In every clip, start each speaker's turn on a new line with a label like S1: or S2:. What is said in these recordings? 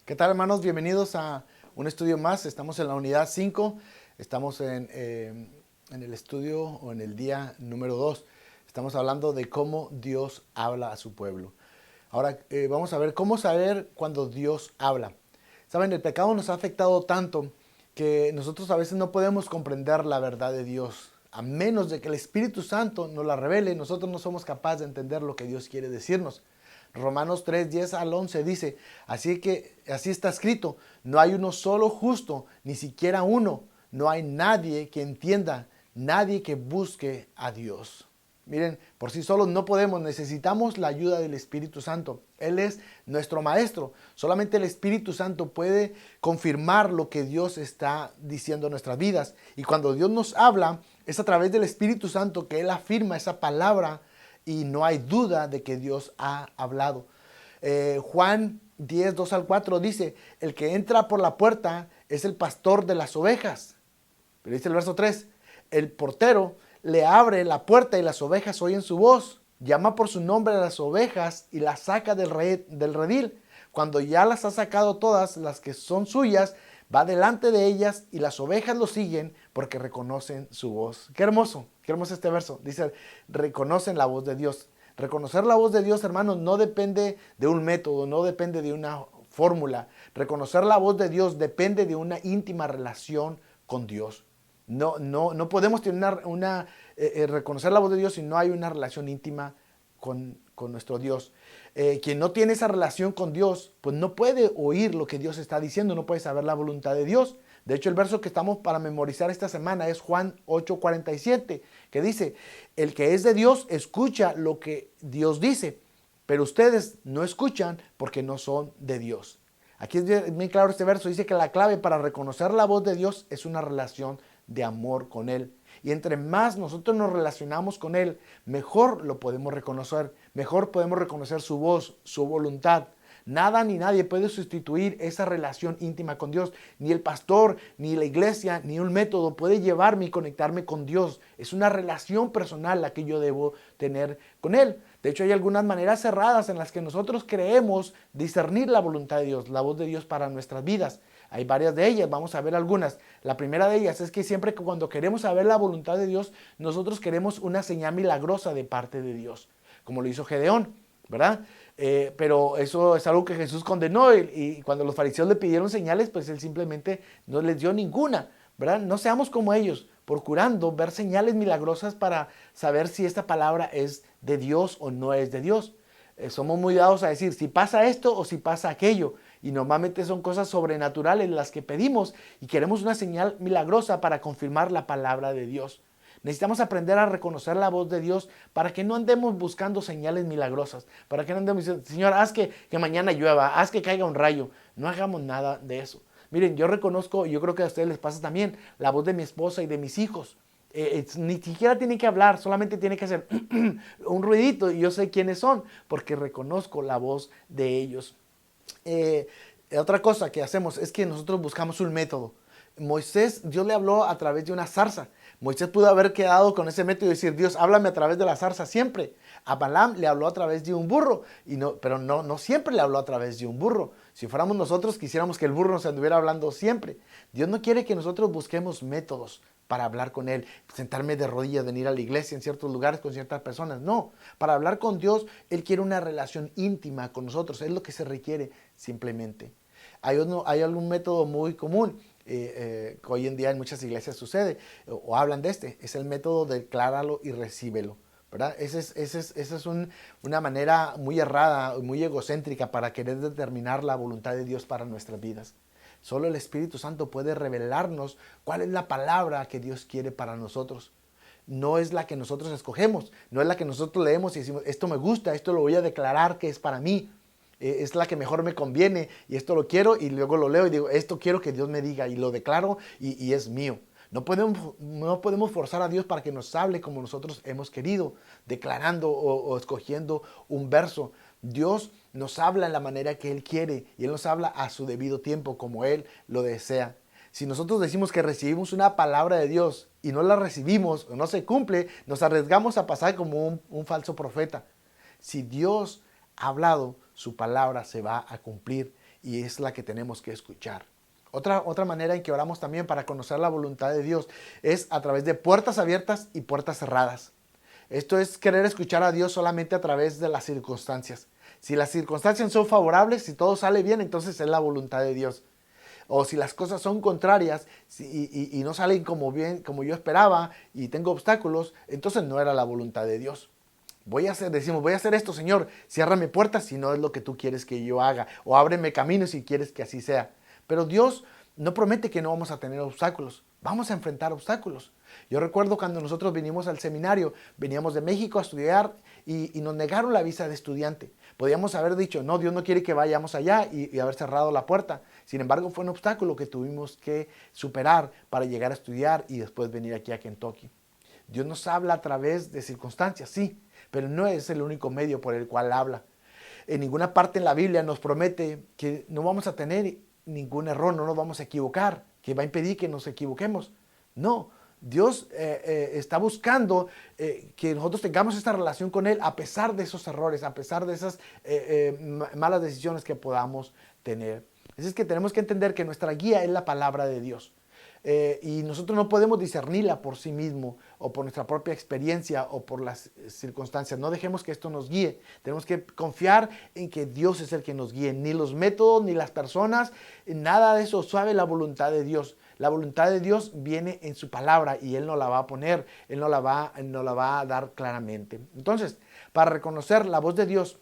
S1: ¿Qué tal, hermanos? Bienvenidos a un estudio más. Estamos en la unidad 5. Estamos en el estudio o en el día número 2. Estamos hablando de cómo Dios habla a su pueblo. Ahora vamos a ver cómo saber cuando Dios habla. Saben, el pecado nos ha afectado tanto que nosotros a veces no podemos comprender la verdad de Dios. A menos de que el Espíritu Santo nos la revele, nosotros no somos capaces de entender lo que Dios quiere decirnos. Romanos 3, 10 al 11 dice, así está escrito, no hay uno solo justo, ni siquiera uno, no hay nadie que entienda, nadie que busque a Dios. Miren, por sí solos no podemos, necesitamos la ayuda del Espíritu Santo. Él es nuestro maestro. Solamente el Espíritu Santo puede confirmar lo que Dios está diciendo en nuestras vidas. Y cuando Dios nos habla, es a través del Espíritu Santo que Él afirma esa palabra y no hay duda de que Dios ha hablado. Juan 10, 2 al 4 dice, el que entra por la puerta es el pastor de las ovejas. Pero dice el verso 3, el portero le abre la puerta y las ovejas oyen su voz. Llama por su nombre a las ovejas y las saca del redil. Cuando ya las ha sacado todas las que son suyas, va delante de ellas y las ovejas lo siguen porque reconocen su voz. Qué hermoso este verso. Dice, reconocen la voz de Dios. Reconocer la voz de Dios, hermanos, no depende de un método, no depende de una fórmula. Reconocer la voz de Dios depende de una íntima relación con Dios. No podemos tener reconocer la voz de Dios si no hay una relación íntima con nuestro Dios. Quien no tiene esa relación con Dios, pues no puede oír lo que Dios está diciendo, no puede saber la voluntad de Dios. De hecho, el verso que estamos para memorizar esta semana es Juan 8:47, que dice, el que es de Dios escucha lo que Dios dice, pero ustedes no escuchan porque no son de Dios. Aquí es muy claro este verso, dice que la clave para reconocer la voz de Dios es una relación de amor con Él. Y entre más nosotros nos relacionamos con Él, mejor lo podemos reconocer, mejor podemos reconocer su voz, su voluntad. Nada ni nadie puede sustituir esa relación íntima con Dios. Ni el pastor, ni la iglesia, ni un método puede llevarme y conectarme con Dios. Es una relación personal la que yo debo tener con Él. De hecho, hay algunas maneras cerradas en las que nosotros creemos discernir la voluntad de Dios, la voz de Dios para nuestras vidas. Hay varias de ellas, vamos a ver algunas. La primera de ellas es que siempre que cuando queremos saber la voluntad de Dios, nosotros queremos una señal milagrosa de parte de Dios, como lo hizo Gedeón, ¿verdad? Pero eso es algo que Jesús condenó y cuando los fariseos le pidieron señales, pues Él simplemente no les dio ninguna, ¿verdad? No seamos como ellos, procurando ver señales milagrosas para saber si esta palabra es de Dios o no es de Dios. Somos muy dados a decir si pasa esto o si pasa aquello. Y normalmente son cosas sobrenaturales las que pedimos y queremos una señal milagrosa para confirmar la palabra de Dios. Necesitamos aprender a reconocer la voz de Dios para que no andemos buscando señales milagrosas, para que no andemos diciendo, Señor, haz que mañana llueva, haz que caiga un rayo. No hagamos nada de eso. Miren, yo reconozco, yo creo que a ustedes les pasa también, la voz de mi esposa y de mis hijos. Ni siquiera tiene que hablar, solamente tiene que hacer un ruidito y yo sé quiénes son porque reconozco la voz de ellos. Eh, Otra cosa que hacemos es que nosotros buscamos un método. Moisés, Dios le habló a través de una zarza. Moisés pudo haber quedado con ese método y decir, Dios, háblame a través de la zarza siempre. A Balaam le habló a través de un burro, pero no siempre le habló a través de un burro. Si fuéramos nosotros, quisiéramos que el burro nos anduviera hablando siempre. Dios no quiere que nosotros busquemos métodos para hablar con Él, sentarme de rodillas, venir a la iglesia en ciertos lugares con ciertas personas. No, para hablar con Dios, Él quiere una relación íntima con nosotros. Es lo que se requiere simplemente. Hay algún método muy común que hoy en día en muchas iglesias sucede o hablan de este. Es el método de decláralo y recíbelo. ¿Verdad? Esa es una manera muy errada, muy egocéntrica para querer determinar la voluntad de Dios para nuestras vidas. Solo el Espíritu Santo puede revelarnos cuál es la palabra que Dios quiere para nosotros. No es la que nosotros escogemos, no es la que nosotros leemos y decimos, esto me gusta, esto lo voy a declarar que es para mí. Es la que mejor me conviene y esto lo quiero y luego lo leo y digo, esto quiero que Dios me diga y lo declaro y es mío. No podemos forzar a Dios para que nos hable como nosotros hemos querido, declarando o escogiendo un verso. Dios nos habla en la manera que Él quiere y Él nos habla a su debido tiempo, como Él lo desea. Si nosotros decimos que recibimos una palabra de Dios y no la recibimos o no se cumple, nos arriesgamos a pasar como un falso profeta. Si Dios ha hablado, su palabra se va a cumplir y es la que tenemos que escuchar. Otra manera en que oramos también para conocer la voluntad de Dios es a través de puertas abiertas y puertas cerradas. Esto es querer escuchar a Dios solamente a través de las circunstancias. Si las circunstancias son favorables, si todo sale bien, entonces es la voluntad de Dios. O si las cosas son contrarias y no salen como yo esperaba y tengo obstáculos, entonces no era la voluntad de Dios. Voy a hacer esto, Señor, ciérrame puertas si no es lo que tú quieres que yo haga, o ábreme caminos si quieres que así sea. Pero Dios no promete que no vamos a tener obstáculos, vamos a enfrentar obstáculos. Yo recuerdo cuando nosotros vinimos al seminario, veníamos de México a estudiar y nos negaron la visa de estudiante. Podíamos haber dicho, no, Dios no quiere que vayamos allá y haber cerrado la puerta. Sin embargo, fue un obstáculo que tuvimos que superar para llegar a estudiar y después venir aquí a Kentucky. Dios nos habla a través de circunstancias, sí, pero no es el único medio por el cual habla. En ninguna parte en la Biblia nos promete que no vamos a tener ningún error, no nos vamos a equivocar, que va a impedir que nos equivoquemos. No, Dios está buscando que nosotros tengamos esta relación con Él a pesar de esos errores, a pesar de esas malas decisiones que podamos tener. Así es que tenemos que entender que nuestra guía es la palabra de Dios. Y nosotros no podemos discernirla por sí mismo o por nuestra propia experiencia o por las circunstancias. No dejemos que esto nos guíe. Tenemos que confiar en que Dios es el que nos guíe. Ni los métodos, ni las personas, nada de eso sabe la voluntad de Dios. La voluntad de Dios viene en su palabra y Él nos la va a poner, Él nos la va a dar claramente. Entonces, para reconocer la voz de Dios,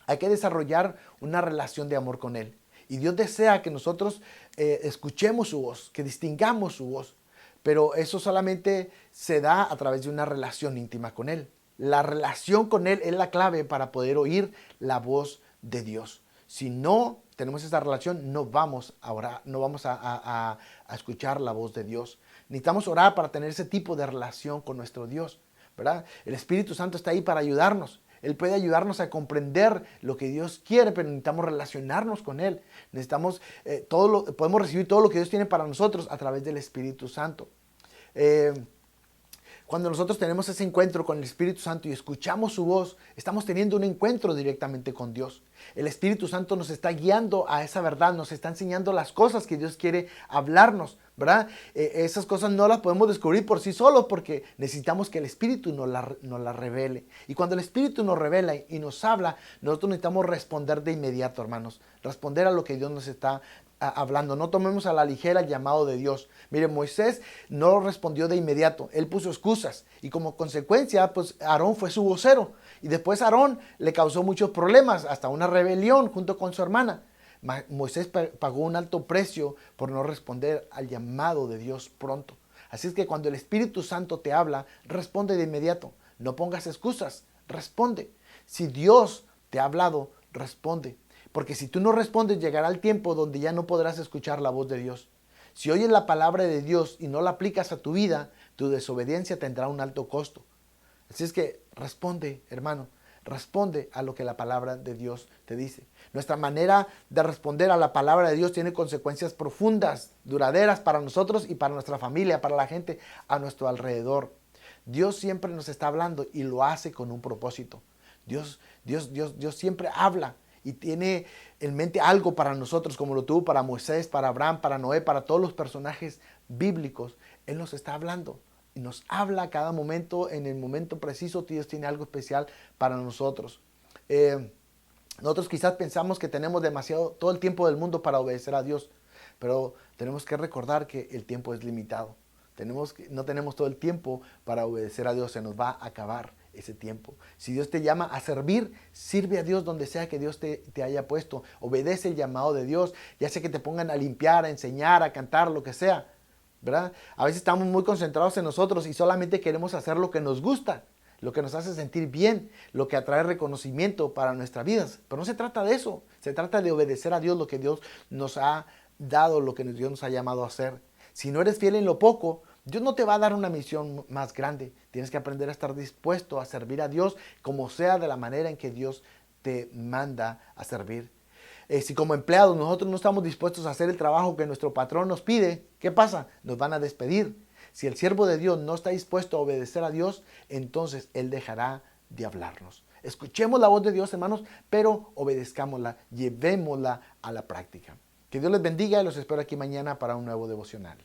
S1: hay que desarrollar una relación de amor con Él. Y Dios desea que nosotros escuchemos su voz, que distingamos su voz. Pero eso solamente se da a través de una relación íntima con Él. La relación con Él es la clave para poder oír la voz de Dios. Si no tenemos esa relación, no vamos a orar, no vamos a escuchar la voz de Dios. Necesitamos orar para tener ese tipo de relación con nuestro Dios, ¿verdad? El Espíritu Santo está ahí para ayudarnos. Él puede ayudarnos a comprender lo que Dios quiere, pero necesitamos relacionarnos con Él. Necesitamos podemos recibir todo lo que Dios tiene para nosotros a través del Espíritu Santo. Cuando nosotros tenemos ese encuentro con el Espíritu Santo y escuchamos su voz, estamos teniendo un encuentro directamente con Dios. El Espíritu Santo nos está guiando a esa verdad, nos está enseñando las cosas que Dios quiere hablarnos, ¿verdad? Esas cosas no las podemos descubrir por sí solos porque necesitamos que el Espíritu nos la revele. Y cuando el Espíritu nos revela y nos habla, nosotros necesitamos responder de inmediato, hermanos. Responder a lo que Dios nos está hablando. No tomemos a la ligera el llamado de Dios. Mire, Moisés no respondió de inmediato. Él puso excusas y como consecuencia, pues Aarón fue su vocero. Y después Aarón le causó muchos problemas, hasta una rebelión junto con su hermana. Moisés pagó un alto precio por no responder al llamado de Dios pronto. Así es que cuando el Espíritu Santo te habla, responde de inmediato. No pongas excusas, responde. Si Dios te ha hablado, responde. Porque si tú no respondes, llegará el tiempo donde ya no podrás escuchar la voz de Dios. Si oyes la palabra de Dios y no la aplicas a tu vida, tu desobediencia tendrá un alto costo. Así es que responde, hermano, responde a lo que la palabra de Dios te dice. Nuestra manera de responder a la palabra de Dios tiene consecuencias profundas, duraderas para nosotros y para nuestra familia, para la gente a nuestro alrededor. Dios siempre nos está hablando y lo hace con un propósito. Dios siempre habla y tiene en mente algo para nosotros, como lo tuvo para Moisés, para Abraham, para Noé, para todos los personajes bíblicos. Él nos está hablando y nos habla a cada momento, en el momento preciso. Dios tiene algo especial para nosotros. Nosotros quizás pensamos que tenemos todo el tiempo del mundo para obedecer a Dios, pero tenemos que recordar que el tiempo es limitado. No tenemos todo el tiempo para obedecer a Dios, se nos va a acabar ese tiempo. Si Dios te llama a servir, sirve a Dios donde sea que Dios te haya puesto. Obedece el llamado de Dios, ya sea que te pongan a limpiar, a enseñar, a cantar, lo que sea, ¿verdad? A veces estamos muy concentrados en nosotros y solamente queremos hacer lo que nos gusta, lo que nos hace sentir bien, lo que atrae reconocimiento para nuestras vidas. Pero no se trata de eso, se trata de obedecer a Dios, lo que Dios nos ha dado, lo que Dios nos ha llamado a hacer. Si no eres fiel en lo poco, Dios no te va a dar una misión más grande. Tienes que aprender a estar dispuesto a servir a Dios como sea, de la manera en que Dios te manda a servir. Si como empleados nosotros no estamos dispuestos a hacer el trabajo que nuestro patrón nos pide, ¿qué pasa? Nos van a despedir. Si el siervo de Dios no está dispuesto a obedecer a Dios, entonces Él dejará de hablarnos. Escuchemos la voz de Dios, hermanos, pero obedezcámosla, llevémosla a la práctica. Que Dios les bendiga y los espero aquí mañana para un nuevo devocional.